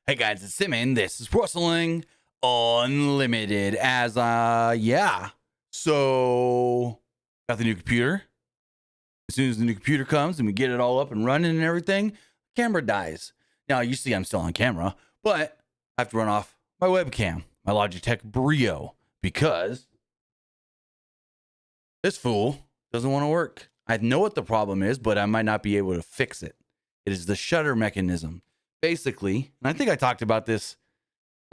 Hey guys, it's Simon. This is Wrestling Unlimited. So got the new computer. As soon as the new computer comes and we get it all up and running and everything, camera dies. Now you see I'm still on camera, but I have to run off my webcam, my Logitech Brio, because this fool doesn't want to work. I know what the problem is, but I might not be able to fix it. It is the shutter mechanism. Basically, and I think I talked about this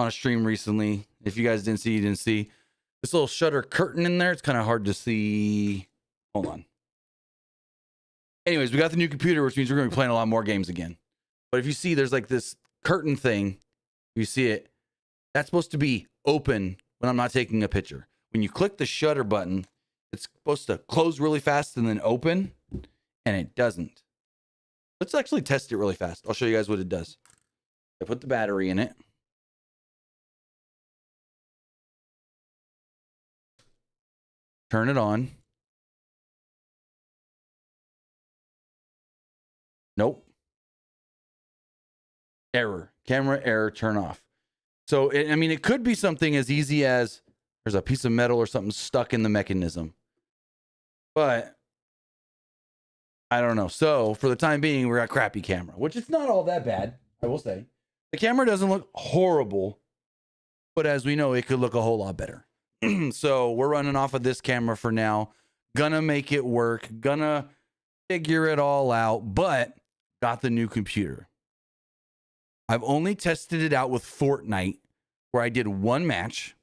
on a stream recently. If you guys didn't see, you didn't see. This little shutter curtain in there, it's kind of hard to see. Hold on. Anyways, we got the new computer, which means we're going to be playing a lot more games again. But if you see, there's like this curtain thing. You see it. That's supposed to be open when I'm not taking a picture. When you click the shutter button, it's supposed to close really fast and then open, and it doesn't. Let's actually test it really fast. I'll show you guys what it does. I put the battery in it. Turn it on. Nope. Error. Camera error, turn off. So, it could be something as easy as there's a piece of metal or something stuck in the mechanism. But I don't know. So for the time being, we're at crappy camera, which is not all that bad, I will say. The camera doesn't look horrible, but as we know, it could look a whole lot better. So we're running off of this camera for now. Gonna make it work. Gonna figure it all out, but got the new computer. I've only tested it out with Fortnite, where I did one match.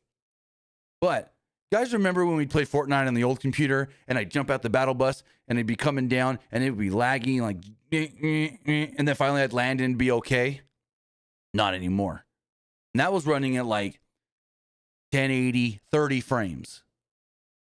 But you guys remember when we played Fortnite on the old computer and I'd jump out the battle bus and it'd be coming down and it would be lagging like, and then finally I'd land and be okay? Not anymore. And that was running at like 1080, 30 frames.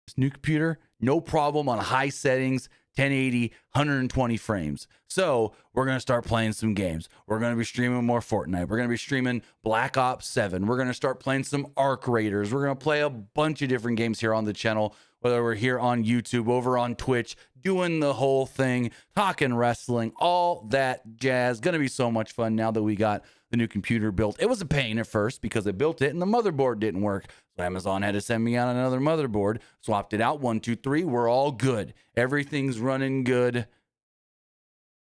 This new computer, no problem on high settings, 1080, 120 frames. So we're going to start playing some games. We're going to be streaming more Fortnite. We're going to be streaming Black Ops 7. We're going to start playing some Arc Raiders. We're going to play a bunch of different games here on the channel, whether we're here on YouTube, over on Twitch, doing the whole thing, talking wrestling, all that jazz. Going to be so much fun now that we got the new computer built. It was a pain at first because I built it and the motherboard didn't work. So Amazon had to send me out another motherboard, swapped it out, 1, 2, 3. We're all good. Everything's running good.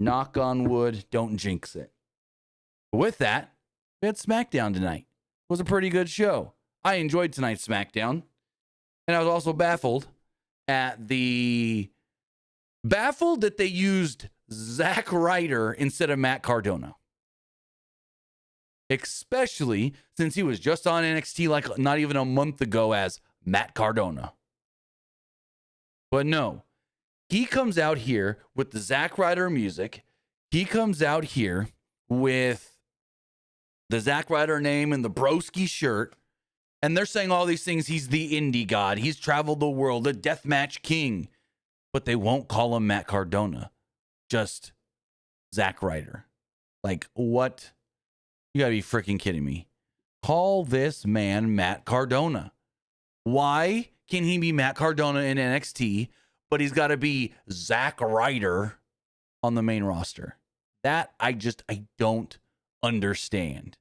Knock on wood. Don't jinx it. But with that, we had Smackdown tonight. It was a pretty good show. I enjoyed tonight's Smackdown. And I was also baffled that they used Zack Ryder instead of Matt Cardona. Especially since he was just on NXT like not even a month ago as Matt Cardona. But no, he comes out here with the Zack Ryder music. He comes out here with the Zack Ryder name and the broski shirt. And they're saying all these things. He's the indie god. He's traveled the world, the deathmatch king. But they won't call him Matt Cardona. Just Zack Ryder. Like, what? You gotta be freaking kidding me. Call this man Matt Cardona. Why can he be Matt Cardona in NXT, but he's got to be Zack Ryder on the main roster? That I don't understand.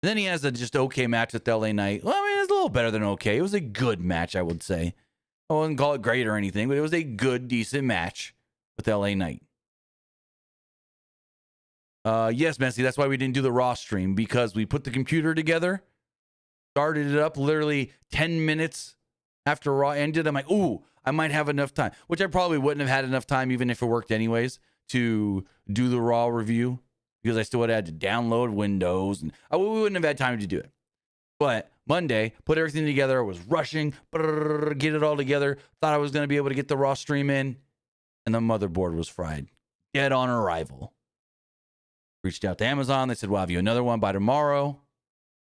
And then he has a just okay match with LA Knight. Well, it's a little better than okay. It was a good match, I would say. I wouldn't call it great or anything, but it was a good, decent match with LA Knight. Yes, Messi, that's why we didn't do the Raw stream, because we put the computer together, started it up literally 10 minutes after Raw ended. I'm like, ooh, I might have enough time, which I probably wouldn't have had enough time even if it worked anyways to do the Raw review, because I still would have had to download Windows and we wouldn't have had time to do it. But Monday, put everything together. I was rushing, get it all together. Thought I was going to be able to get the Raw stream in, and the motherboard was fried. Dead on arrival. Reached out to Amazon. They said, we'll have you another one by tomorrow.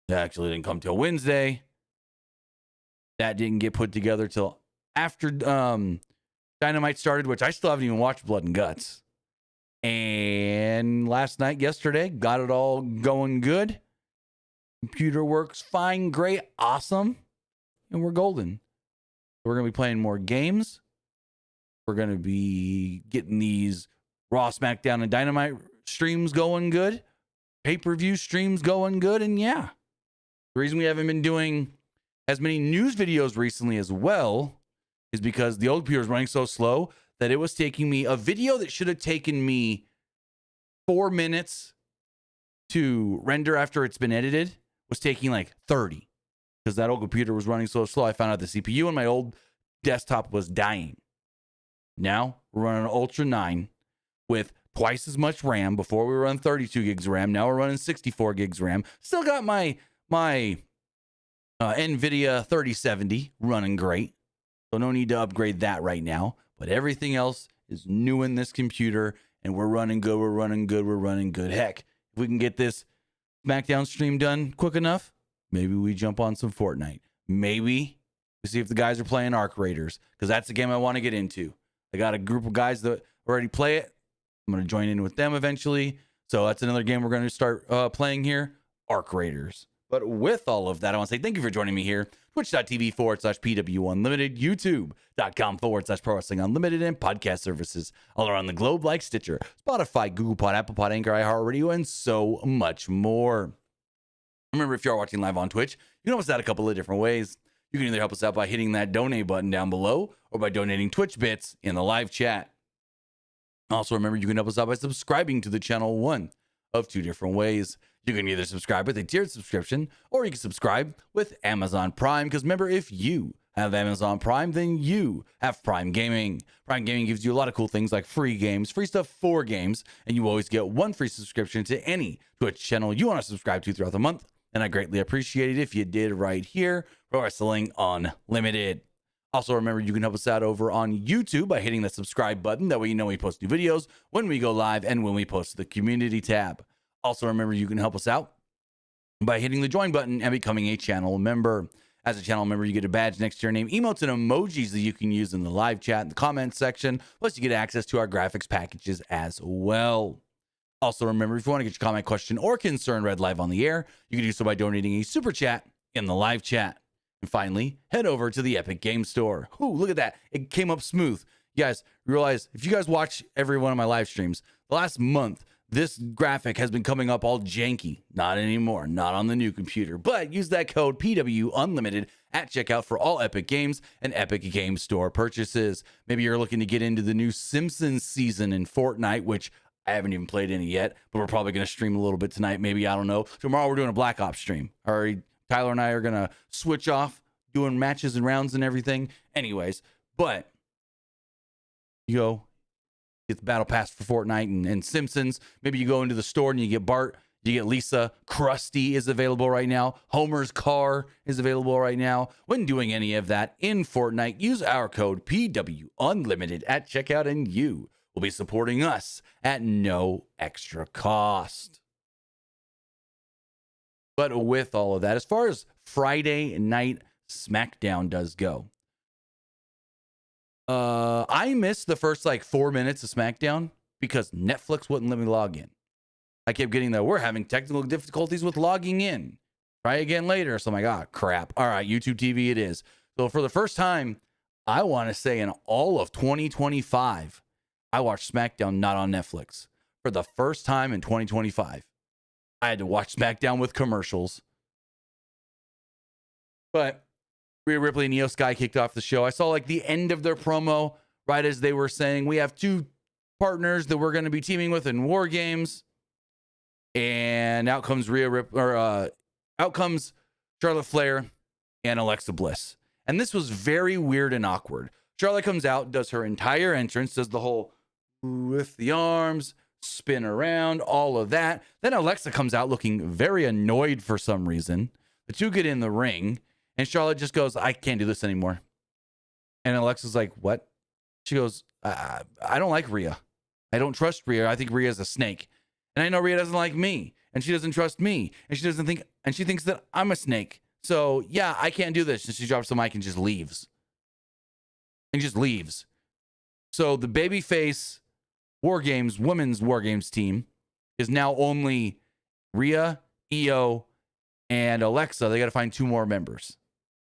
That actually didn't come till Wednesday. That didn't get put together till after Dynamite started, which I still haven't even watched Blood and Guts. And yesterday, got it all going good. Computer works fine, great, awesome. And we're golden. We're going to be playing more games. We're going to be getting these Raw, SmackDown, and Dynamite streams going good. pay-per-view streams going good. And yeah, the reason we haven't been doing as many news videos recently as well is because the old computer is running so slow that it was taking me a video that should have taken me 4 minutes to render after it's been edited was taking like 30 because that old computer was running so slow. I found out the CPU on my old desktop was dying. Now we're running Ultra 9 with twice as much RAM. Before we were running 32 gigs of RAM. Now we're running 64 gigs of RAM. Still got my NVIDIA 3070 running great. So no need to upgrade that right now. But everything else is new in this computer, and we're running good. We're running good. We're running good. Heck, if we can get this Smackdown stream done quick enough, maybe we jump on some Fortnite. Maybe we see if the guys are playing Arc Raiders, because that's the game I want to get into. I got a group of guys that already play it. I'm going to join in with them eventually. So that's another game we're going to start playing here, Arc Raiders. But with all of that, I want to say thank you for joining me here. Twitch.tv/PWU Unlimited, YouTube.com/Pro Wrestling Unlimited, and podcast services all around the globe like Stitcher, Spotify, Google Pod, Apple Pod, Anchor, iHeartRadio, and so much more. Remember, if you are watching live on Twitch, you can help us out a couple of different ways. You can either help us out by hitting that donate button down below or by donating Twitch bits in the live chat. Also, remember, you can help us out by subscribing to the channel one of two different ways. You can either subscribe with a tiered subscription, or you can subscribe with Amazon Prime. Because remember, if you have Amazon Prime, then you have Prime Gaming. Prime Gaming gives you a lot of cool things like free games, free stuff for games, and you always get one free subscription to any Twitch channel you want to subscribe to throughout the month. And I greatly appreciate it if you did right here, Pro Wrestling Unlimited. Also, remember, you can help us out over on YouTube by hitting the subscribe button. That way you know we post new videos, when we go live, and when we post to the community tab. Also, remember, you can help us out by hitting the join button and becoming a channel member. As a channel member, you get a badge next to your name, emotes, and emojis that you can use in the live chat and the comments section. Plus, you get access to our graphics packages as well. Also, remember, if you want to get your comment, question, or concern read live on the air, you can do so by donating a super chat in the live chat. And finally, head over to the Epic Game Store. Ooh, look at that. It came up smooth. You guys realize, if you guys watch every one of my live streams, the last month, this graphic has been coming up all janky. Not anymore. Not on the new computer. But use that code PW Unlimited at checkout for all Epic Games and Epic Game Store purchases. Maybe you're looking to get into the new Simpsons season in Fortnite, which I haven't even played any yet, but we're probably going to stream a little bit tonight. Maybe, I don't know. Tomorrow we're doing a Black Ops stream. All right, Tyler and I are going to switch off doing matches and rounds and everything. Anyways, but you go get the battle pass for Fortnite and Simpsons. Maybe you go into the store and you get Bart, you get Lisa. Krusty is available right now. Homer's car is available right now. When doing any of that in Fortnite, use our code PW Unlimited at checkout, and you will be supporting us at no extra cost. But with all of that, as far as Friday night Smackdown does go, I missed the first like 4 minutes of Smackdown because Netflix wouldn't let me log in. I kept getting that we're having technical difficulties with logging in. Try again later. So I'm like, ah, crap. All right, YouTube TV it is. So for the first time, I want to say in all of 2025, I watched Smackdown not on Netflix. For the first time in 2025, I had to watch Smackdown with commercials. But Rhea Ripley and Io Sky kicked off the show. I saw like the end of their promo right as they were saying, we have two partners that we're going to be teaming with in War Games. And out comes out comes Charlotte Flair and Alexa Bliss. And this was very weird and awkward. Charlotte comes out, does her entire entrance, does the whole with the arms, spin around, all of that. Then Alexa comes out looking very annoyed for some reason. The two get in the ring, and Charlotte just goes, I can't do this anymore. And Alexa's like, what? She goes, I don't like Rhea. I don't trust Rhea. I think Rhea's a snake. And I know Rhea doesn't like me, and she doesn't trust me, and she thinks that I'm a snake. So yeah, I can't do this. And she drops the mic and just leaves. So the babyface women's War Games team is now only Rhea, Io, and Alexa. They got to find two more members.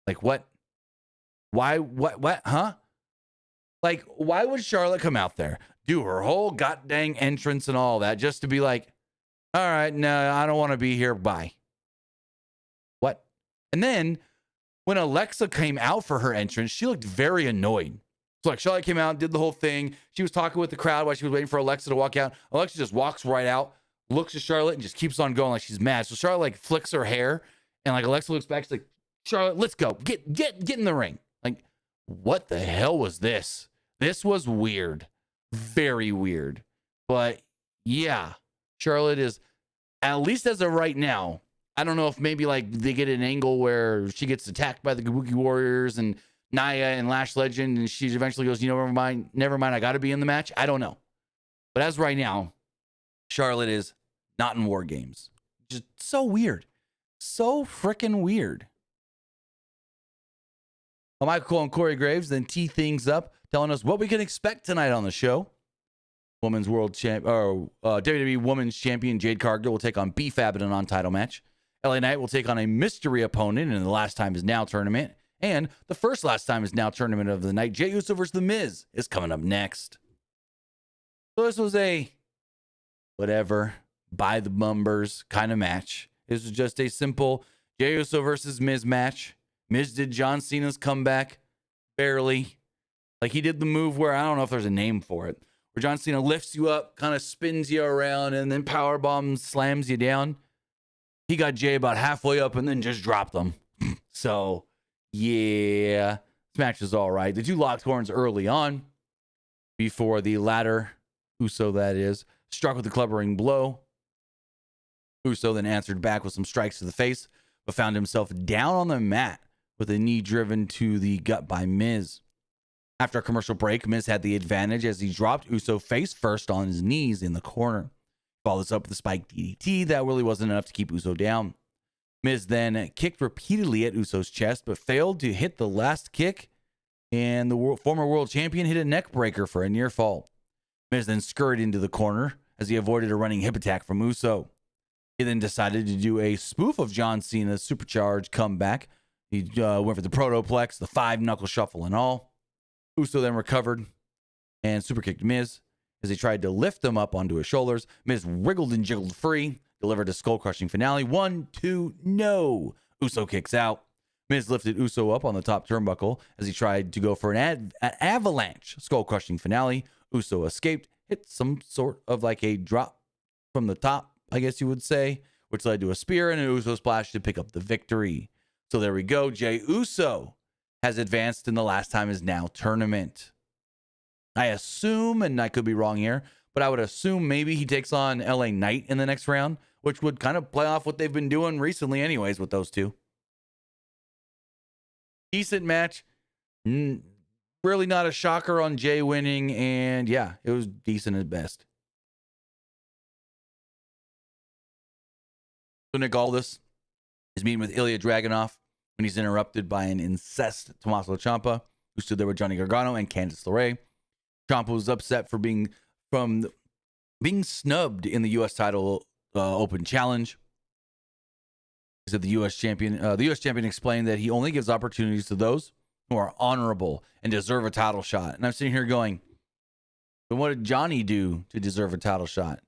Like what? Why? What? Huh? Like, why would Charlotte come out there, do her whole god dang entrance and all that, just to be like, All right, no, I don't want to be here. Bye. What? And then when Alexa came out for her entrance, she looked very annoyed. So like Charlotte came out, did the whole thing. She was talking with the crowd while she was waiting for Alexa to walk out. Alexa just walks right out, looks at Charlotte, and just keeps on going like she's mad. So Charlotte like flicks her hair, and like Alexa looks back, she's like, Charlotte, let's go. Get in the ring. Like, what the hell was this? This was weird. Very weird. But yeah, Charlotte is, at least as of right now, I don't know if maybe like they get an angle where she gets attacked by the Kabuki Warriors and Nia and Lash Legend, and she eventually goes, never mind, I got to be in the match. I don't know. But as right now, Charlotte is not in War Games. Just so weird. So freaking weird. Well, Michael Cole and Corey Graves then tee things up, telling us what we can expect tonight on the show. Women's World Champ, or WWE Women's Champion Jade Cargill will take on B-Fab in a non-title match. LA Knight will take on a mystery opponent in the Last Time Is Now tournament. And the first Last Time Is Now tournament of the night, Jey Uso versus The Miz, is coming up next. So this was a whatever, by the bumbers kind of match. This was just a simple Jey Uso versus Miz match. Miz did John Cena's comeback, barely. Like he did the move where, I don't know if there's a name for it, where John Cena lifts you up, kind of spins you around, and then powerbomb slams you down. He got Jay about halfway up and then just dropped them. So, yeah, this match is all right. The two locked horns early on before the latter, Uso that is, struck with a clubbering blow. Uso then answered back with some strikes to the face, but found himself down on the mat with a knee driven to the gut by Miz. After a commercial break, Miz had the advantage as he dropped Uso face first on his knees in the corner. Followed this up with a spike DDT that really wasn't enough to keep Uso down. Miz then kicked repeatedly at Uso's chest, but failed to hit the last kick, and the former world champion hit a neck breaker for a near fall. Miz then scurried into the corner as he avoided a running hip attack from Uso. He then decided to do a spoof of John Cena's supercharged comeback. He went for the protoplex, the 5-knuckle shuffle and all. Uso then recovered and superkicked Miz. As he tried to lift him up onto his shoulders, Miz wriggled and jiggled free, delivered a skull-crushing finale. 1, 2, no. Uso kicks out. Miz lifted Uso up on the top turnbuckle as he tried to go for an avalanche skull-crushing finale. Uso escaped, hit some sort of like a drop from the top, I guess you would say, which led to a spear and an Uso splash to pick up the victory. So there we go. Jey Uso has advanced in the Last Time Is Now tournament. I assume, and I could be wrong here, but I would assume maybe he takes on LA Knight in the next round, which would kind of play off what they've been doing recently anyways with those two. Decent match. Really not a shocker on Jay winning, and yeah, it was decent at best. So Nick Aldis is meeting with Ilya Dragunov when he's interrupted by an incensed Tommaso Ciampa, who stood there with Johnny Gargano and Candice LeRae. Ciampa was upset for being snubbed in the U.S. title open challenge. He said the U.S. champion explained that he only gives opportunities to those who are honorable and deserve a title shot. And I'm sitting here going, but what did Johnny do to deserve a title shot?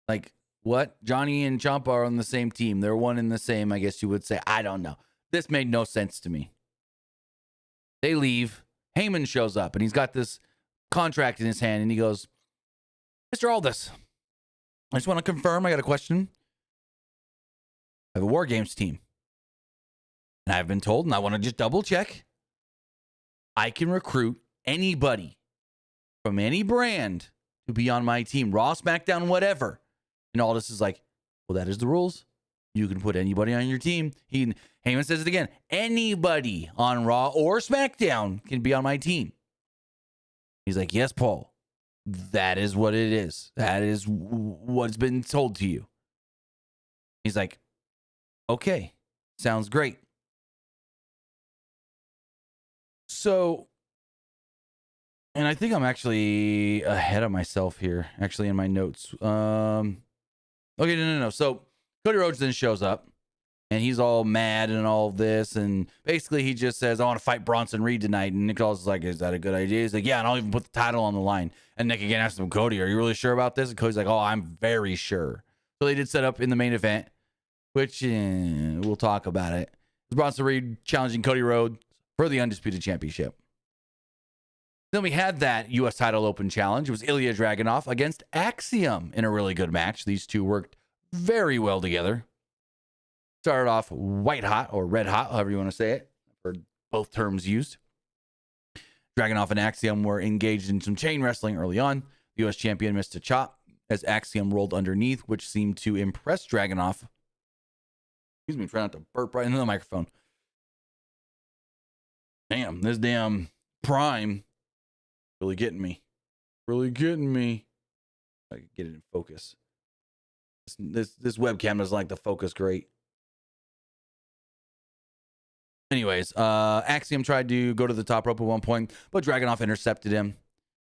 Like, what? Johnny and Ciampa are on the same team. They're one and the same, I guess you would say. I don't know. This made no sense to me. They leave. Heyman shows up, and he's got this contract in his hand, and he goes, Mr. Aldis, I just want to confirm, I got a question. I have a War Games team. And I've been told, and I want to just double check, I can recruit anybody from any brand to be on my team, Raw, SmackDown, whatever. And Aldis is like, well, that is the rules. You can put anybody on your team. Heyman says it again. Anybody on Raw or SmackDown can be on my team. He's like, yes, Paul. That is what it is. That is what's been told to you. He's like, okay, sounds great. So, and I think I'm actually ahead of myself here, actually, in my notes. Okay, no. So, Cody Rhodes then shows up, and he's all mad and all this, and basically he just says, I want to fight Bronson Reed tonight, and Nick Aldis is like, is that a good idea? He's like, yeah, and I'll even put the title on the line. And Nick again asks him, Cody, are you really sure about this? And Cody's like, oh, I'm very sure. So they did set up in the main event, which we'll talk about it. Bronson Reed challenging Cody Rhodes for the Undisputed Championship. Then we had that U.S. title open challenge. It was Ilya Dragunov against Axiom in a really good match. These two worked very well together. Started off white hot or red hot, however you want to say it. I've heard both terms used. Dragunov and Axiom were engaged in some chain wrestling early on. The U.S. champion missed a chop as Axiom rolled underneath, which seemed to impress Dragunov. Excuse me, try not to burp right into the microphone. Damn, this damn Prime really getting me. Really getting me. I can get it in focus. This webcam doesn't like the focus great. Anyways, Axiom tried to go to the top rope at one point, but Dragunov intercepted him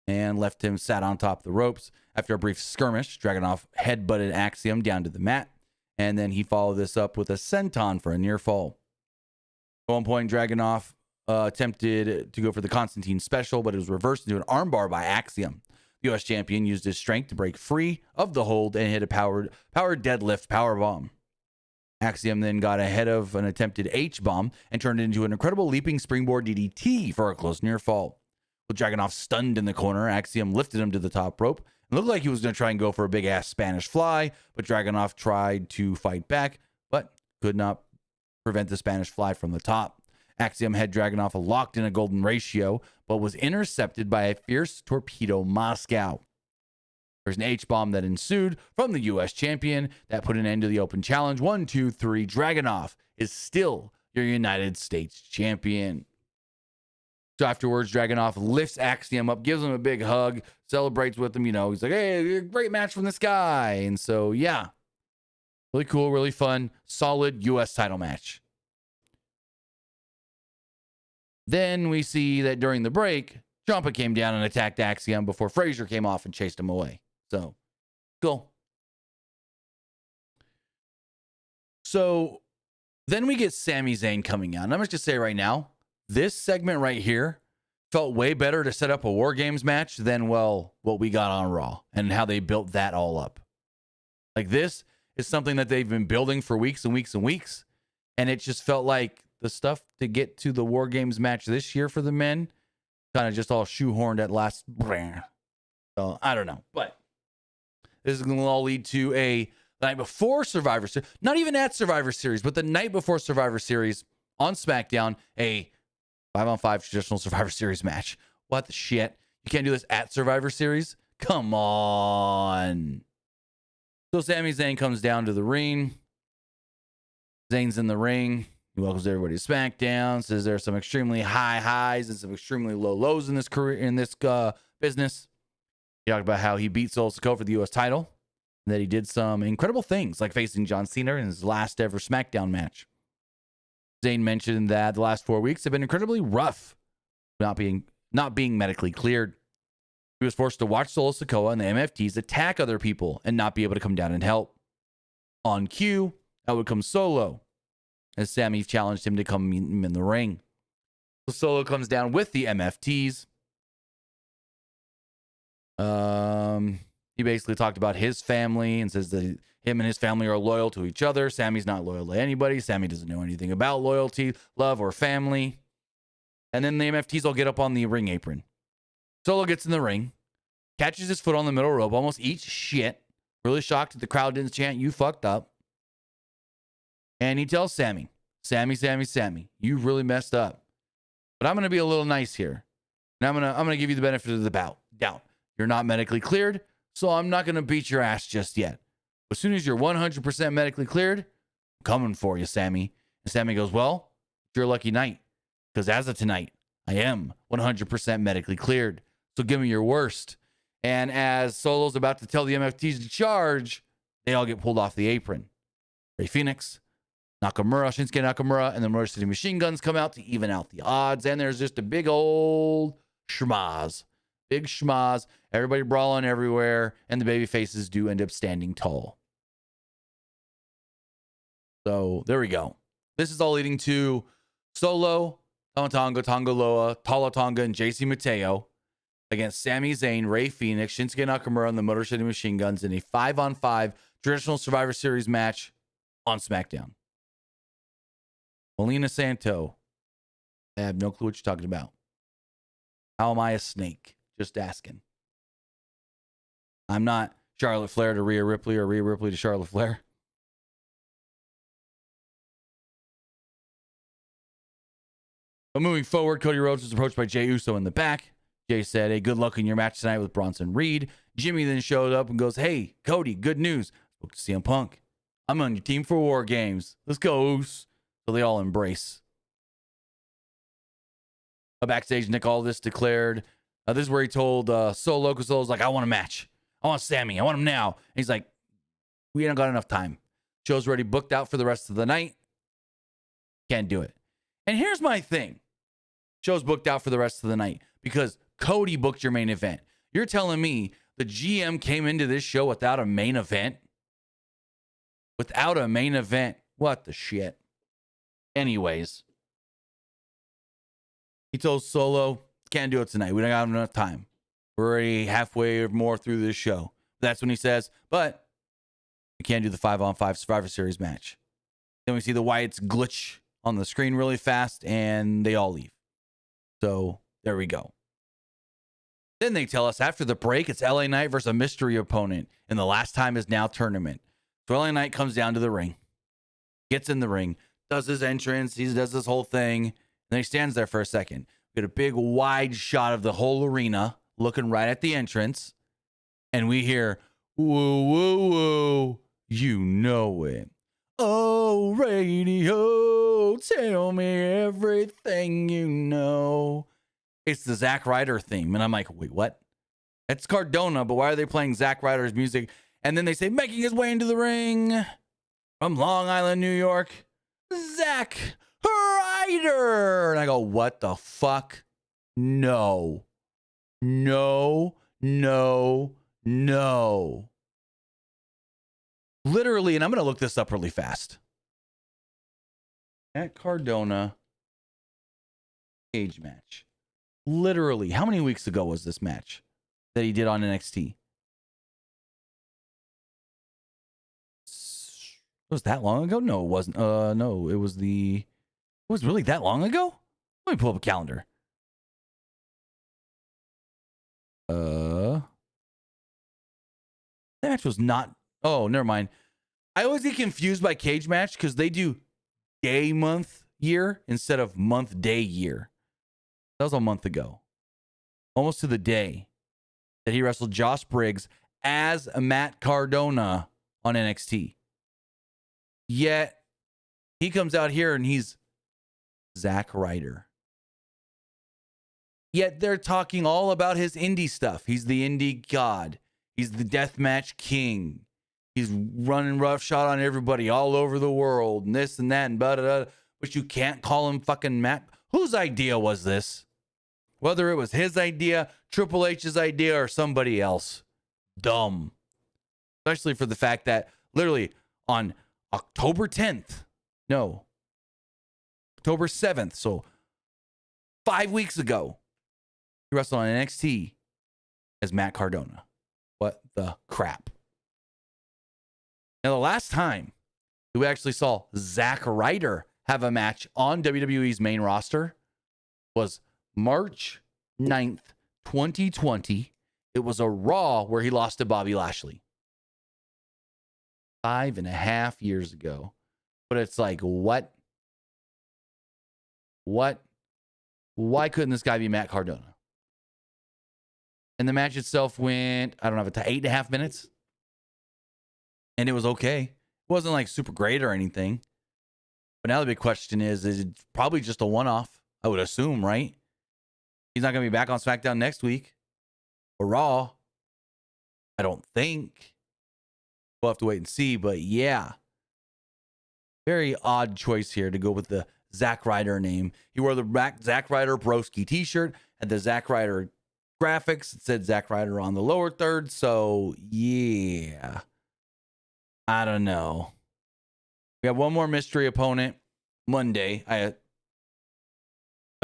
and left him sat on top of the ropes. After a brief skirmish, Dragunov headbutted Axiom down to the mat, and then he followed this up with a senton for a near fall. At one point, Dragunov attempted to go for the Constantine special, but it was reversed into an armbar by Axiom. The U.S. champion used his strength to break free of the hold and hit a powered deadlift powerbomb. Axiom then got ahead of an attempted H-bomb and turned it into an incredible leaping springboard DDT for a close near fall. With Dragunov stunned in the corner, Axiom lifted him to the top rope. It looked like he was going to try and go for a big-ass Spanish fly, but Dragunov tried to fight back, but could not prevent the Spanish fly from the top. Axiom had Dragunov locked in a golden ratio, but was intercepted by a fierce torpedo Moscow. There's an H-bomb that ensued from the U.S. champion that put an end to the open challenge. 1, 2, 3. Dragunov is still your United States champion. So afterwards, Dragunov lifts Axiom up, gives him a big hug, celebrates with him. You know, he's like, hey, great match from this guy. And so, yeah, really cool, really fun, solid U.S. title match. Then we see that during the break, Ciampa came down and attacked Axiom before Frazier came off and chased him away. So, cool. So, then we get Sami Zayn coming out. And I'm just going to say right now, this segment right here felt way better to set up a War Games match than, well, what we got on Raw and how they built that all up. Like, this is something that they've been building for weeks and weeks and weeks. And it just felt like the stuff to get to the War Games match this year for the men kind of just all shoehorned at last. So, I don't know. But this is going to all lead to a night before Survivor Series. Not even at Survivor Series, but the night before Survivor Series on SmackDown, a 5-on-5 traditional Survivor Series match. What the shit? You can't do this at Survivor Series? Come on. So Sami Zayn comes down to the ring. Zayn's in the ring. He welcomes everybody to SmackDown. Says there are some extremely high highs and some extremely low lows in this career, in this business. He talked about how he beat Solo Sikoa for the U.S. title, and that he did some incredible things, like facing John Cena in his last ever SmackDown match. Zayn mentioned that the last 4 weeks have been incredibly rough, not being medically cleared. He was forced to watch Solo Sikoa and the MFTs attack other people and not be able to come down and help. On cue, out would come Solo, as Sami challenged him to come meet him in the ring. So Solo comes down with the MFTs. He basically talked about his family and says that him and his family are loyal to each other. Sami's not loyal to anybody. Sami doesn't know anything about loyalty, love, or family. And then the MFTs all get up on the ring apron. Solo gets in the ring, catches his foot on the middle rope, almost eats shit. Really shocked that the crowd didn't chant, "You fucked up." And he tells Sami, Sami, you really messed up. But I'm going to be a little nice here. And I'm going to give you the benefit of the doubt. You're not medically cleared, so I'm not going to beat your ass just yet. As soon as you're 100% medically cleared, I'm coming for you, Sami. And Sami goes, well, it's your lucky night. Because as of tonight, I am 100% medically cleared. So give me your worst. And as Solo's about to tell the MFTs to charge, they all get pulled off the apron. Rey Fenix, Shinsuke Nakamura, and the Motor City Machine Guns come out to even out the odds. And there's just a big old schmaz. Big schmaz. Everybody brawling everywhere. And the baby faces do end up standing tall. So there we go. This is all leading to Solo, Tonga Loa, Tala Tonga, and JC Mateo against Sami Zayn, Rey Fenix, Shinsuke Nakamura, and the Motor City Machine Guns in a 5-on-5 traditional Survivor Series match on SmackDown. Melina Santo. I have no clue what you're talking about. How am I a snake? Just asking. I'm not Charlotte Flair to Rhea Ripley or Rhea Ripley to Charlotte Flair. But moving forward, Cody Rhodes was approached by Jey Uso in the back. Jey said, hey, good luck in your match tonight with Bronson Reed. Jimmy then showed up and goes, hey, Cody, good news. Spoke to CM Punk. I'm on your team for War Games. Let's go, Uso. So they all embrace. Backstage, Nick Aldis declared, this is where he told Solo, because Solo's like, I want a match. I want Sammy. I want him now. And he's like, we ain't got enough time. Show's already booked out for the rest of the night. Can't do it. And here's my thing. Show's booked out for the rest of the night because Cody booked your main event. You're telling me the GM came into this show without a main event? Without a main event? What the shit? Anyways, he told Solo, can't do it tonight. We don't have enough time. We're already halfway or more through this show. That's when he says, but we can't do the 5-on-5 Survivor Series match. Then we see the Wyatts glitch on the screen really fast, and they all leave. So there we go. Then they tell us after the break, it's LA Knight versus a mystery opponent, and the last time is now tournament. So LA Knight comes down to the ring, gets in the ring, does his entrance, he does this whole thing, and then he stands there for a second. We get a big wide shot of the whole arena looking right at the entrance, and we hear, woo, woo, woo, you know it. Oh, radio, tell me everything you know. It's the Zack Ryder theme. And I'm like, wait, what? It's Cardona, but why are they playing Zack Ryder's music? And then they say, making his way into the ring from Long Island, New York, Zack Ryder. And I go, what the fuck? No. No, no, no. Literally, and I'm going to look this up really fast. At Cardona cage match. Literally, how many weeks ago was this match that he did on NXT? Was that long ago? No, it wasn't. No, it was it was really that long ago? Let me pull up a calendar. That match was not. Oh, never mind. I always get confused by cage match because they do day, month, year instead of month, day, year. That was a month ago. Almost to the day that he wrestled Josh Briggs as Matt Cardona on NXT. Yet, he comes out here and he's Zack Ryder. Yet, they're talking all about his indie stuff. He's the indie god. He's the deathmatch king. He's running roughshod on everybody all over the world and this and that and blah, blah, blah. But you can't call him fucking Matt. Whose idea was this? Whether it was his idea, Triple H's idea, or somebody else. Dumb. Especially for the fact that literally on October 10th, no, October 7th, so 5 weeks ago, he wrestled on NXT as Matt Cardona. What the crap? Now, the last time we actually saw Zack Ryder have a match on WWE's main roster was March 9th, 2020. It was a Raw where he lost to Bobby Lashley. 5.5 years ago. But it's like, what? What? Why couldn't this guy be Matt Cardona? And the match itself went, I don't know, 8.5 minutes. And it was okay. It wasn't like super great or anything. But now the big question is it probably just a one-off? I would assume, right? He's not going to be back on SmackDown next week. Or Raw. I don't think. We'll have to wait and see. But yeah. Very odd choice here to go with the Zack Ryder name. He wore the Zack Ryder Broski t-shirt. Had the Zack Ryder graphics. It said Zack Ryder on the lower third. So yeah. I don't know. We have one more mystery opponent Monday. I'm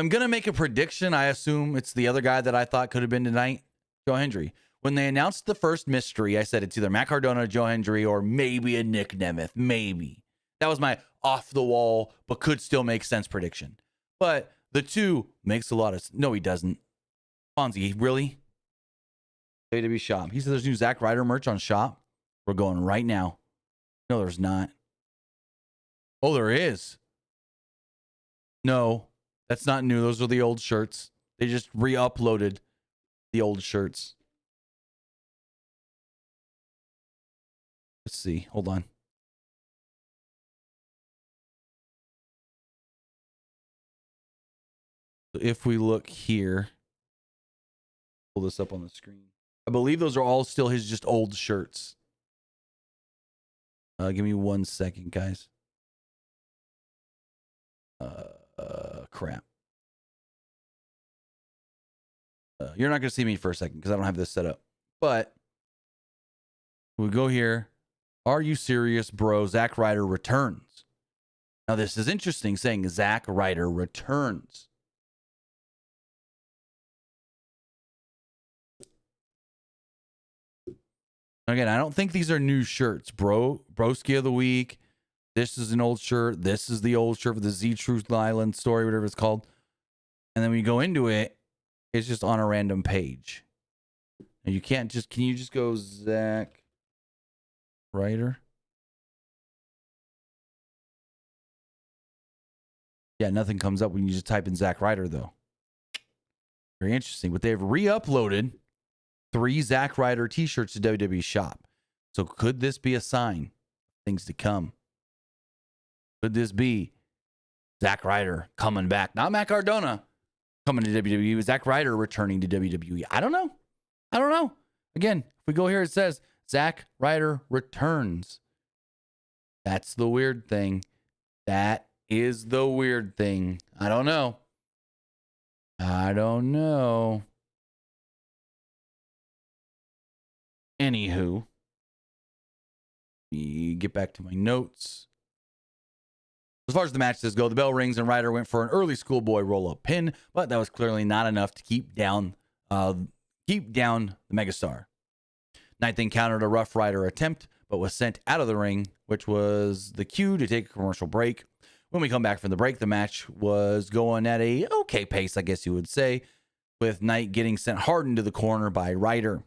going to make a prediction. I assume it's the other guy that I thought could have been tonight, Joe Hendry. When they announced the first mystery, I said it's either Matt Cardona, Joe Hendry, or maybe a Nick Nemeth. Maybe. That was my off the wall, but could still make sense prediction. But the two makes a lot of... No, he doesn't. Fonzie, really? WWE Shop. He said there's new Zack Ryder merch on Shop. We're going right now. No, there's not. Oh, there is. No, that's not new. Those are the old shirts. They just re-uploaded the old shirts. Let's see. Hold on. So if we look here, pull this up on the screen. I believe those are all still his just old shirts. Give me 1 second, guys. Crap. You're not going to see me for a second because I don't have this set up. But we go here. Are you serious, bro? Zack Ryder returns. Now, this is interesting, saying Zack Ryder returns. Again, I don't think these are new shirts, bro. Broski of the week. This is an old shirt. This is the old shirt for the Z Truth Island story, whatever it's called. And then when you go into it, it's just on a random page. And you can't just... Can you just go Zack Ryder? Yeah, nothing comes up when you just type in Zack Ryder, though. Very interesting. But they've re-uploaded 3 Zack Ryder T-shirts to WWE Shop. So could this be a sign of things to come? Could this be Zack Ryder coming back? Not Matt Cardona coming to WWE. Zack Ryder returning to WWE. I don't know. I don't know. Again, if we go here, it says Zack Ryder returns. That's the weird thing. That is the weird thing. I don't know. I don't know. Anywho, let me get back to my notes. As far as the matches go, the bell rings and Ryder went for an early schoolboy roll-up pin, but that was clearly not enough to keep down the megastar. Knight then countered a Rough Rider attempt, but was sent out of the ring, which was the cue to take a commercial break. When we come back from the break, the match was going at a okay pace, I guess you would say, with Knight getting sent hard into the corner by Ryder.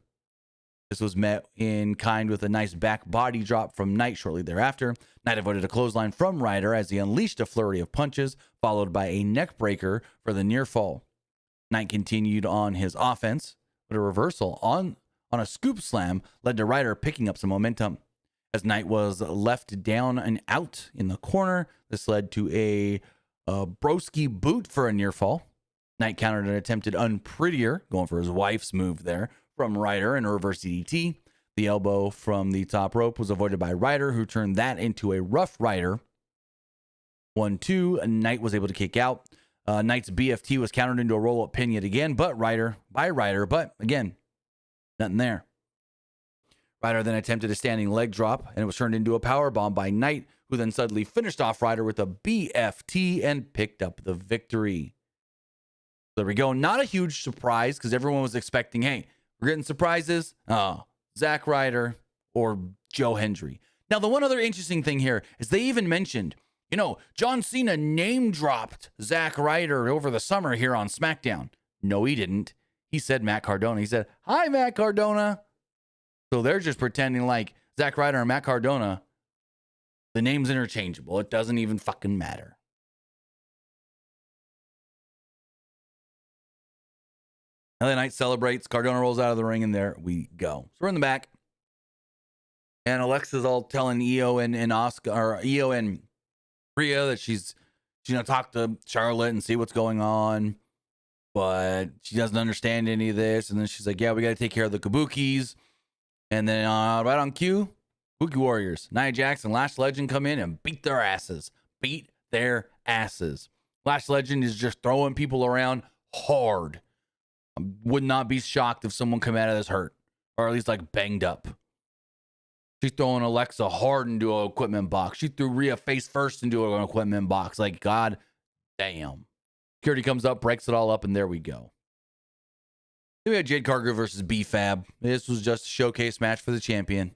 This was met in kind with a nice back body drop from Knight shortly thereafter. Knight avoided a clothesline from Ryder as he unleashed a flurry of punches, followed by a neck breaker for the near fall. Knight continued on his offense, but a reversal on a scoop slam led to Ryder picking up some momentum. As Knight was left down and out in the corner, this led to a broski boot for a near fall. Knight countered an attempted unprettier, going for his wife's move there, from Ryder in a reverse DDT. The elbow from the top rope was avoided by Ryder, who turned that into a Rough Rider. 1-2, Knight was able to kick out. Knight's BFT was countered into a roll-up pin yet again, but Ryder, but again, nothing there. Ryder then attempted a standing leg drop, and it was turned into a powerbomb by Knight, who then suddenly finished off Ryder with a BFT and picked up the victory. There we go. Not a huge surprise, because everyone was expecting, hey, we're getting surprises. Oh, Zack Ryder or Joe Hendry. Now, the one other interesting thing here is they even mentioned, John Cena name dropped Zack Ryder over the summer here on Smackdown. No, he didn't. He said Matt Cardona. He said, "Hi, Matt Cardona." So they're just pretending like Zack Ryder and Matt Cardona, the name's interchangeable. It doesn't even fucking matter. LA Knight celebrates. Cardona rolls out of the ring, and there we go. So we're in the back. And Alexa's all telling Io and Oscar, or Io and Rhea, that she's going to talk to Charlotte and see what's going on. But she doesn't understand any of this. And then she's like, yeah, we got to take care of the Kabukis. And then right on cue, Kabuki Warriors, Nia Jax and Lash Legend come in and beat their asses. Lash Legend is just throwing people around hard. I would not be shocked if someone come out of this hurt, or at least like banged up. She's throwing Alexa hard into an equipment box. She threw Rhea face first into an equipment box. Like, god damn. Security comes up, breaks it all up, and there we go. Then we had Jade Cargill versus B-Fab. This was just a showcase match for the champion.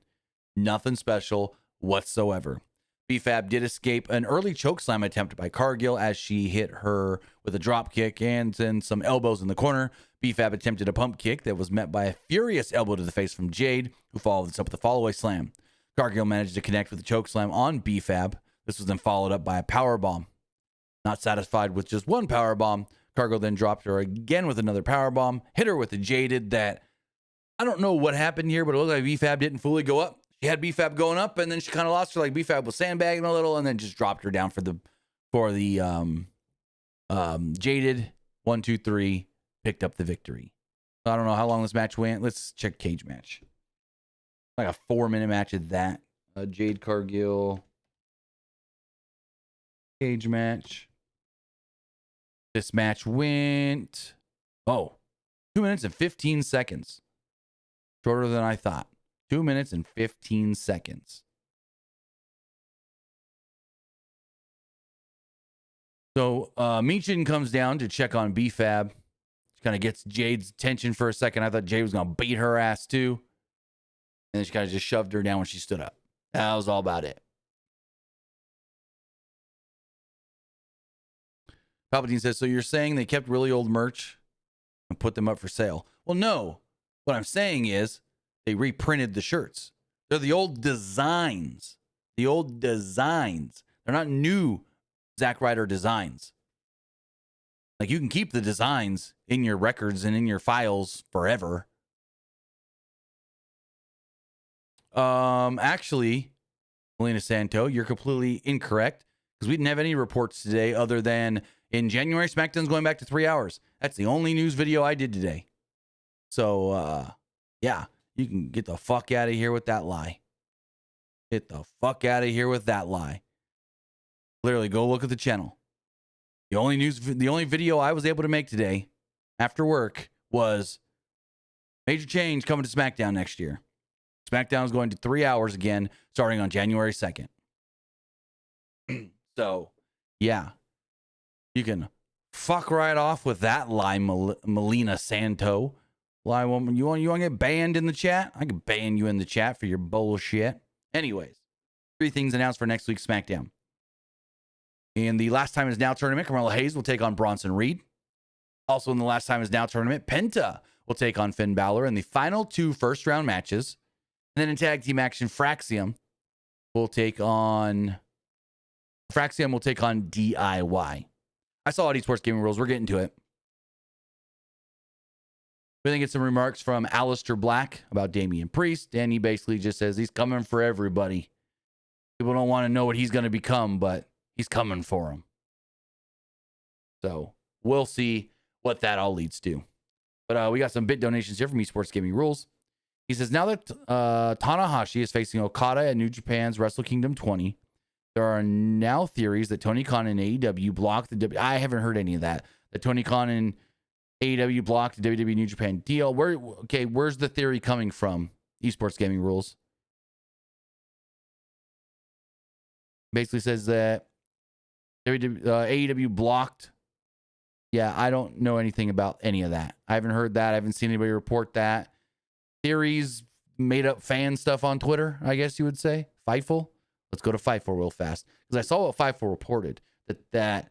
Nothing special whatsoever. B-Fab did escape an early chokeslam attempt by Cargill as she hit her with a drop kick and then some elbows in the corner. B-Fab attempted a pump kick that was met by a furious elbow to the face from Jade, who followed this up with a follow-away slam. Cargill managed to connect with a chokeslam on B-Fab. This was then followed up by a powerbomb. Not satisfied with just one powerbomb, Cargill then dropped her again with another powerbomb, hit her with a Jaded that, I don't know what happened here, but it looked like B-Fab didn't fully go up. She had B-Fab going up, and then she kind of lost her, like B-Fab was sandbagging a little, and then just dropped her down for the Jaded. 1, 2, 3, picked up the victory. I don't know how long this match went. Let's check cage match. Like a 4-minute match of that. Jade Cargill cage match. This match went 2 minutes and 15 seconds. Shorter than I thought. 2 minutes and 15 seconds. So Michin comes down to check on B-Fab. She kind of gets Jade's attention for a second. I thought Jade was going to beat her ass too. And then she kind of just shoved her down when she stood up. That was all about it. Palpatine says, so you're saying they kept really old merch and put them up for sale? Well, no. What I'm saying is they reprinted the shirts. They're the old designs. The old designs. They're not new Zack Ryder designs. Like, you can keep the designs in your records and in your files forever. Actually, Melina Santo, you're completely incorrect, because we didn't have any reports today other than in January, SmackDown's going back to 3 hours. That's the only news video I did today. So, yeah, you can get the fuck out of here with that lie. Get the fuck out of here with that lie. Literally, go look at the channel. The only video I was able to make today after work was major change coming to SmackDown next year. SmackDown is going to 3 hours again, starting on January 2nd. So, yeah. You can fuck right off with that lie, Melina Santo. Lie woman. You want to get banned in the chat? I can ban you in the chat for your bullshit. Anyways, 3 things announced for next week's SmackDown. In the Last Time Is Now tournament, Carmelo Hayes will take on Bronson Reed. Also in the Last Time Is Now tournament, Penta will take on Finn Balor in the final 2 first-round matches. And then in tag team action, Fraxium will take on DIY. I saw it, Esports Gaming Rules. We're getting to it. We then get some remarks from Aleister Black about Damian Priest. And he basically just says he's coming for everybody. People don't want to know what he's going to become, but he's coming for them. So we'll see what that all leads to. But we got some bit donations here from Esports Gaming Rules. He says, now that Tanahashi is facing Okada at New Japan's Wrestle Kingdom 20, there are now theories that Tony Khan and AEW blocked the I haven't heard any of that. That Tony Khan and AEW blocked the WWE New Japan deal. Where's the theory coming from? Esports Gaming Rules basically says that AEW blocked. Yeah, I don't know anything about any of that. I haven't heard that. I haven't seen anybody report that. Theories, made up fan stuff on Twitter, I guess you would say. Fightful. Let's go to Fightful real fast, because I saw what Fightful reported that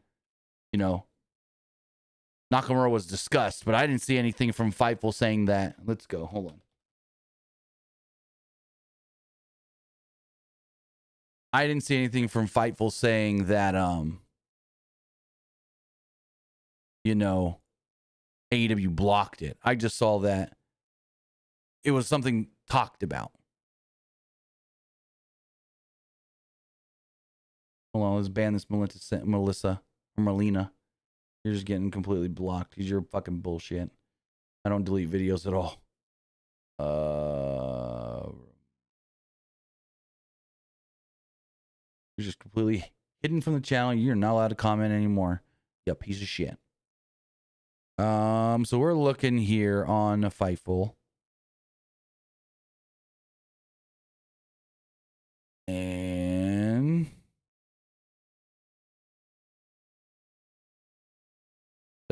Nakamura was discussed, but I didn't see anything from Fightful saying that. Let's go. Hold on. I didn't see anything from Fightful saying that AEW blocked it. I just saw that it was something talked about. Hold on, let's ban this Melina. You're just getting completely blocked because you're fucking bullshit. I don't delete videos at all. You're just completely hidden from the channel. You're not allowed to comment anymore. You piece of shit. So we're looking here on Fightful. And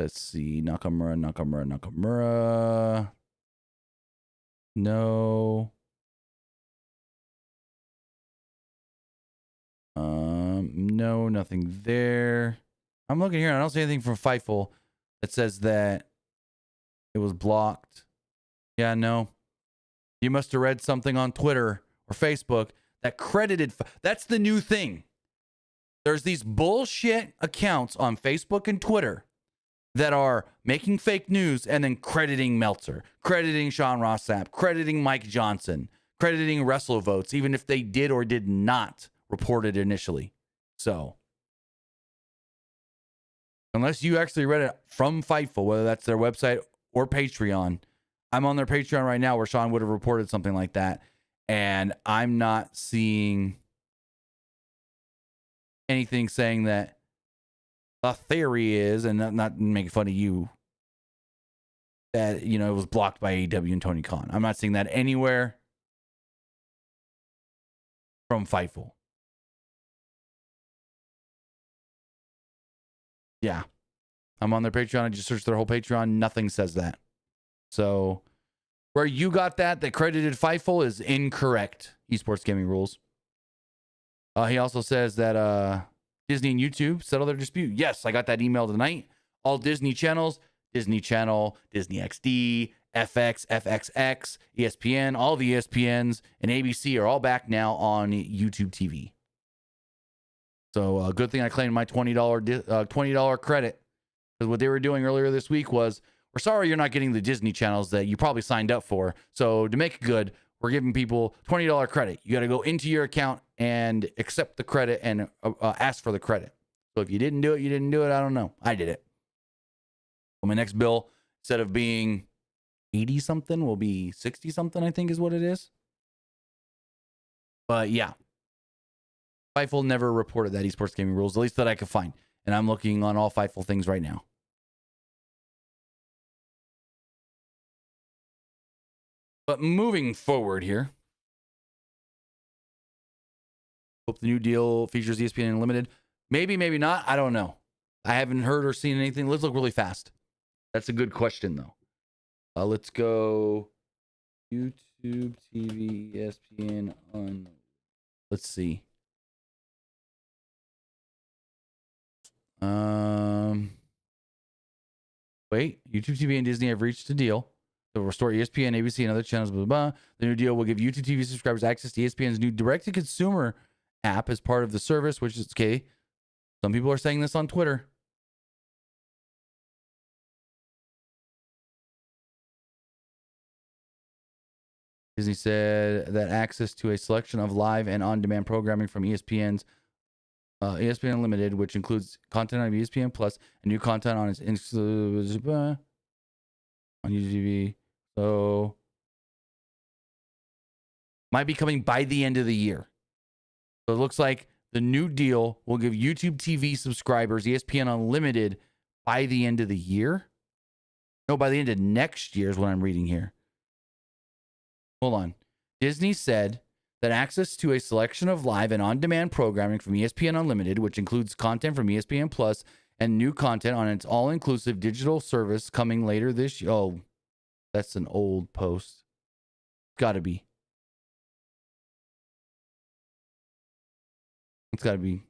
Let's see. Nakamura. No. No, nothing there. I'm looking here. I don't see anything from Fightful that says that it was blocked. Yeah, no. You must have read something on Twitter or Facebook that credited. That's the new thing. There's these bullshit accounts on Facebook and Twitter that are making fake news and then crediting Meltzer, crediting Sean Ross Sapp, crediting Mike Johnson, crediting WrestleVotes, even if they did or did not report it initially. So, unless you actually read it from Fightful, whether that's their website or Patreon, I'm on their Patreon right now where Sean would have reported something like that, and I'm not seeing anything saying that the theory is, and not making fun of you, that, you know, it was blocked by AEW and Tony Khan. I'm not seeing that anywhere from Fightful. Yeah. I'm on their Patreon. I just searched their whole Patreon. Nothing says that. So where you got that credited Fightful is incorrect. Esports Gaming Rules. He also says that Disney and YouTube settle their dispute. Yes, I got that email tonight. All Disney channels, Disney Channel, Disney XD, FX, FXX, ESPN, all the ESPNs, and ABC are all back now on YouTube TV. So good thing I claimed my $20 credit. Because what they were doing earlier this week was, we're sorry you're not getting the Disney channels that you probably signed up for. So to make it good, we're giving people $20 credit. You got to go into your account and accept the credit and ask for the credit. So if you didn't do it, you didn't do it. I don't know. I did it. So my next bill, instead of being 80 something, will be 60 something, I think is what it is. But yeah. Fightful never reported that Esports Gaming Rules, at least that I could find. And I'm looking on all Fightful things right now. But moving forward here. Hope the new deal features ESPN Unlimited. Maybe, maybe not. I don't know. I haven't heard or seen anything. Let's look really fast. That's a good question, though. Let's go YouTube TV, ESPN on. Let's see. Wait. YouTube TV and Disney have reached a deal to restore ESPN, ABC, and other channels. Blah, blah, blah. The new deal will give YouTube TV subscribers access to ESPN's new direct-to-consumer app as part of the service, which is okay. Some people are saying this on Twitter. Disney said that access to a selection of live and on-demand programming from ESPN's ESPN Unlimited, which includes content on ESPN Plus and new content on its exclusive on YouTube TV. So might be coming by the end of the year. So it looks like the new deal will give YouTube TV subscribers ESPN Unlimited by the end of the year. No, by the end of next year is what I'm reading here. Hold on. Disney said that access to a selection of live and on-demand programming from ESPN Unlimited, which includes content from ESPN Plus and new content on its all-inclusive digital service coming later this year. Oh, that's an old post. Gotta be. It's gotta be.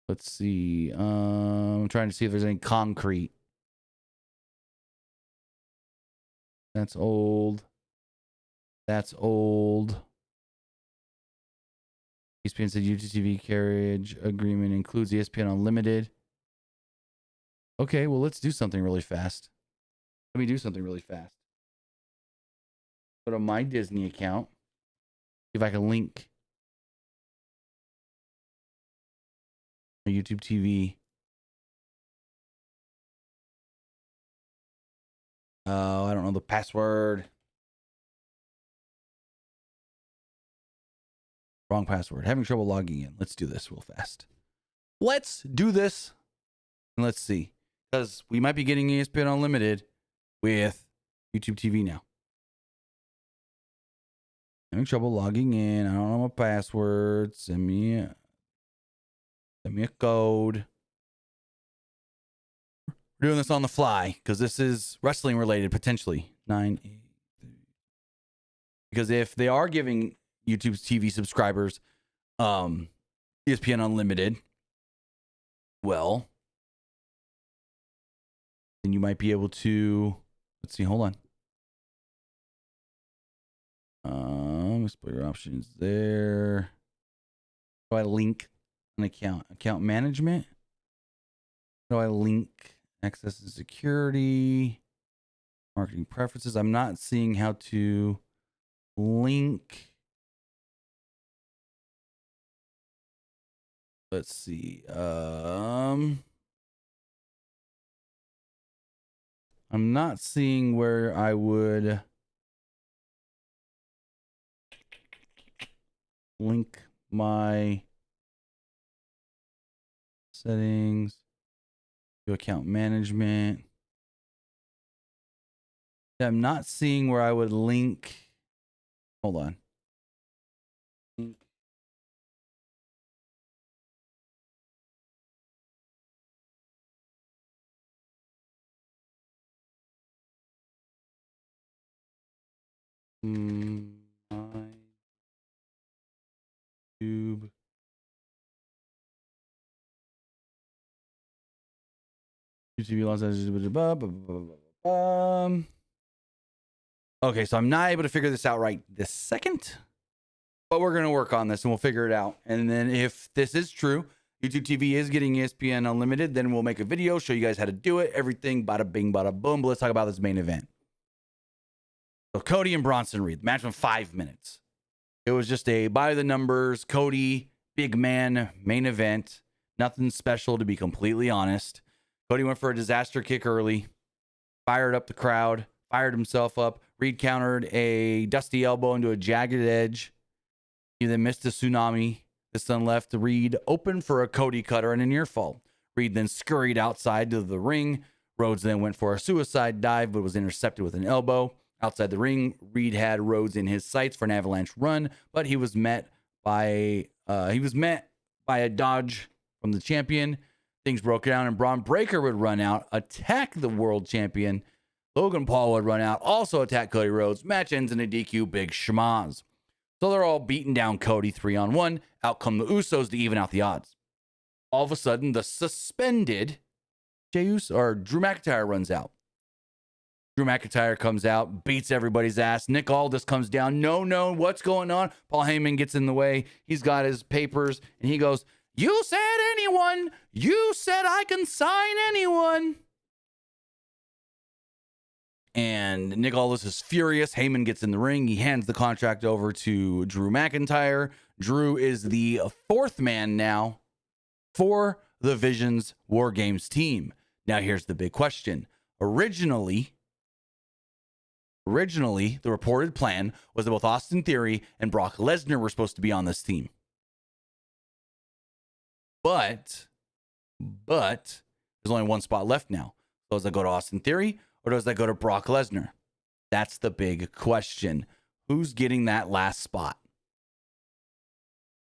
Let's see. I'm trying to see if there's any concrete. That's old. That's old. ESPN said YouTube TV carriage agreement includes ESPN Unlimited. Okay, well, let's do something really fast. Let me do something really fast. Go to my Disney account. See if I can link my YouTube TV. Oh, I don't know the password. Wrong password. Having trouble logging in. Let's do this real fast. Let's do this. And let's see. Because we might be getting ESPN Unlimited with YouTube TV now. Having trouble logging in. I don't know my password. Send me a code. We're doing this on the fly because this is wrestling related potentially. 9, 8, 3. Because if they are giving YouTube TV subscribers ESPN Unlimited, well, then you might be able to. Let's see. Hold on. Let's put your options there. How do I link an account? Account management. How do I link access and security? Marketing preferences. I'm not seeing how to link. Let's see. I'm not seeing where I would link my settings to account management. Yeah, I'm not seeing where I would link. Hold on. My YouTube. Okay, so I'm not able to figure this out right this second, but we're going to work on this and we'll figure it out. And then if this is true, YouTube TV is getting ESPN Unlimited, then we'll make a video, show you guys how to do it. Everything, bada bing, bada boom. But let's talk about this main event. So Cody and Bronson Reed, match went 5 minutes. It was just a by the numbers, Cody, big man, main event. Nothing special, to be completely honest. Cody went for a disaster kick early, fired up the crowd, fired himself up. Reed countered a dusty elbow into a jagged edge. He then missed a tsunami. This then left Reed open for a Cody cutter and a near fall. Reed then scurried outside to the ring. Rhodes then went for a suicide dive, but was intercepted with an elbow. Outside the ring, Reed had Rhodes in his sights for an avalanche run, but he was met by a dodge from the champion. Things broke down, and Braun Breaker would run out, attack the world champion. Logan Paul would run out, also attack Cody Rhodes. Match ends in a DQ, big schmaz. So they're all beating down Cody 3-on-1. Out come the Usos to even out the odds. All of a sudden, the suspended Drew McIntyre runs out. Drew McIntyre comes out, beats everybody's ass. Nick Aldis comes down. No, what's going on? Paul Heyman gets in the way. He's got his papers, and he goes, "You said anyone. You said I can sign anyone." And Nick Aldis is furious. Heyman gets in the ring. He hands the contract over to Drew McIntyre. Drew is the fourth man now for the Visions War Games team. Now, here's the big question. Originally, the reported plan was that both Austin Theory and Brock Lesnar were supposed to be on this team. But there's only one spot left now. So does that go to Austin Theory or does that go to Brock Lesnar? That's the big question. Who's getting that last spot?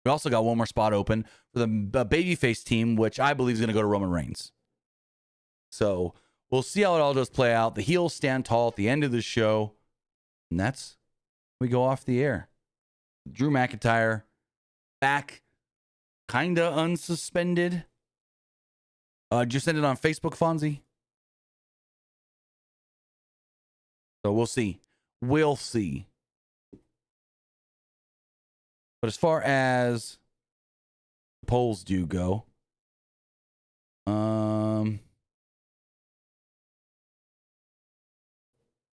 We also got one more spot open for the babyface team, which I believe is going to go to Roman Reigns. So we'll see how it all does play out. The heels stand tall at the end of the show. And that's we go off the air. Drew McIntyre back, kind of unsuspended. Did you send it on Facebook, Fonzie? So we'll see. We'll see. But as far as the polls do go,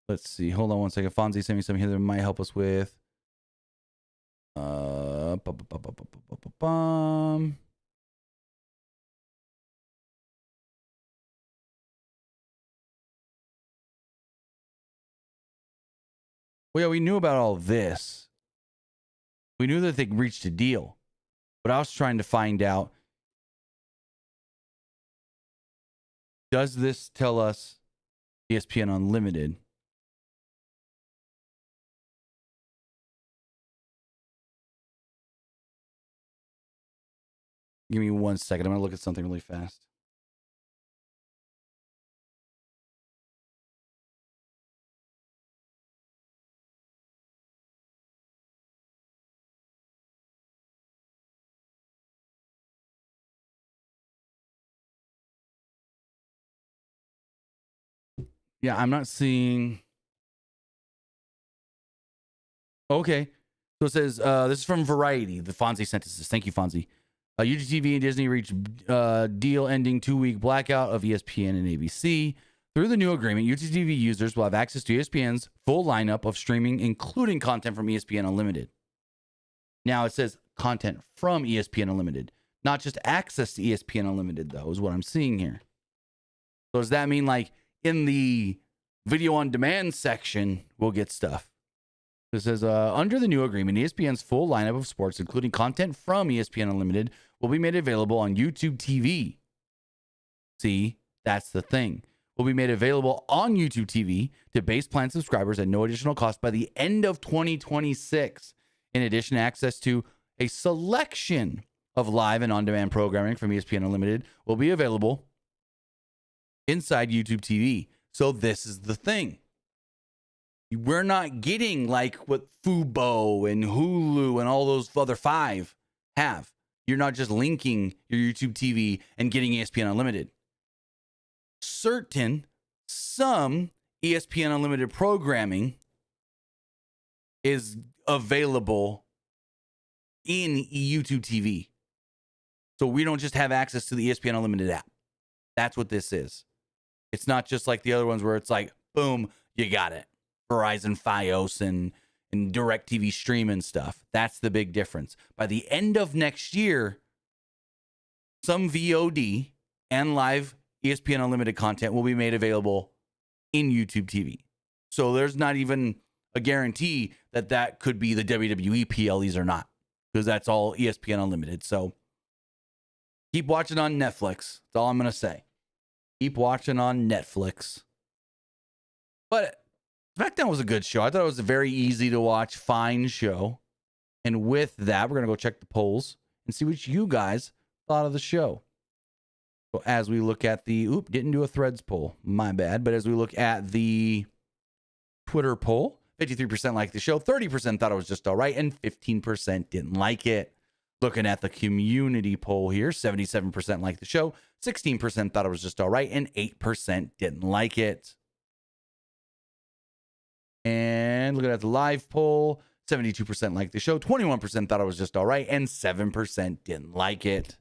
let's see. Hold on one second. Fonzie sent me something here that might help us with. Well, yeah, we knew about all this. We knew that they reached a deal. But I was trying to find out, does this tell us ESPN Unlimited? Give me 1 second. I'm going to look at something really fast. Yeah, I'm not seeing. Okay. So it says, this is from Variety. The Fonzie sent us this. Thank you, Fonzie. UGTV and Disney reached deal ending 2-week blackout of ESPN and ABC. Through the new agreement, UGTV users will have access to ESPN's full lineup of streaming, including content from ESPN Unlimited. Now it says content from ESPN Unlimited, not just access to ESPN Unlimited, though, is what I'm seeing here. So does that mean like in the video on demand section, we'll get stuff? It says, under the new agreement, ESPN's full lineup of sports, including content from ESPN Unlimited, will be made available on YouTube TV. See, that's the thing. Will be made available on YouTube TV to base plan subscribers at no additional cost by the end of 2026. In addition, access to a selection of live and on-demand programming from ESPN Unlimited will be available inside YouTube TV. So this is the thing. We're not getting like what Fubo and Hulu and all those other 5 have. You're not just linking your YouTube TV and getting ESPN Unlimited. Some ESPN Unlimited programming is available in YouTube TV. So we don't just have access to the ESPN Unlimited app. That's what this is. It's not just like the other ones where it's like, boom, you got it. Verizon Fios and DirecTV Stream and stuff. That's the big difference. By the end of next year, some VOD and live ESPN Unlimited content will be made available in YouTube TV. So there's not even a guarantee that that could be the WWE PLEs or not, because that's all ESPN Unlimited. So keep watching on Netflix. That's all I'm going to say. Keep watching on Netflix. But Smackdown was a good show. I thought it was a very easy to watch, fine show. And with that, we're going to go check the polls and see what you guys thought of the show. So as we look at the, didn't do a Threads poll, my bad. But as we look at the Twitter poll, 53% liked the show, 30% thought it was just all right, and 15% didn't like it. Looking at the community poll here, 77% liked the show, 16% thought it was just all right, and 8% didn't like it. And looking at the live poll, 72% liked the show, 21% thought it was just all right, and 7% didn't like it.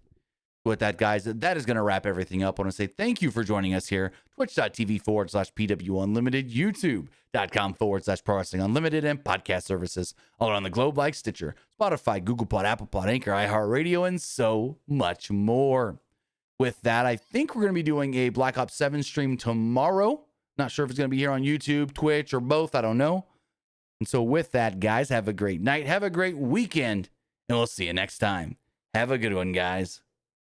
With that, guys, that is going to wrap everything up. I want to say thank you for joining us here. Twitch.tv/PWU Unlimited, YouTube.com/Pro Wrestling Unlimited, and podcast services all around the globe like Stitcher, Spotify, Google Pod, Apple Pod, Anchor, iHeartRadio, and so much more. With that, I think we're going to be doing a Black Ops 7 stream tomorrow. Not sure if it's going to be here on YouTube, Twitch, or both. I don't know. And so with that, guys, have a great night. Have a great weekend, and we'll see you next time. Have a good one, guys.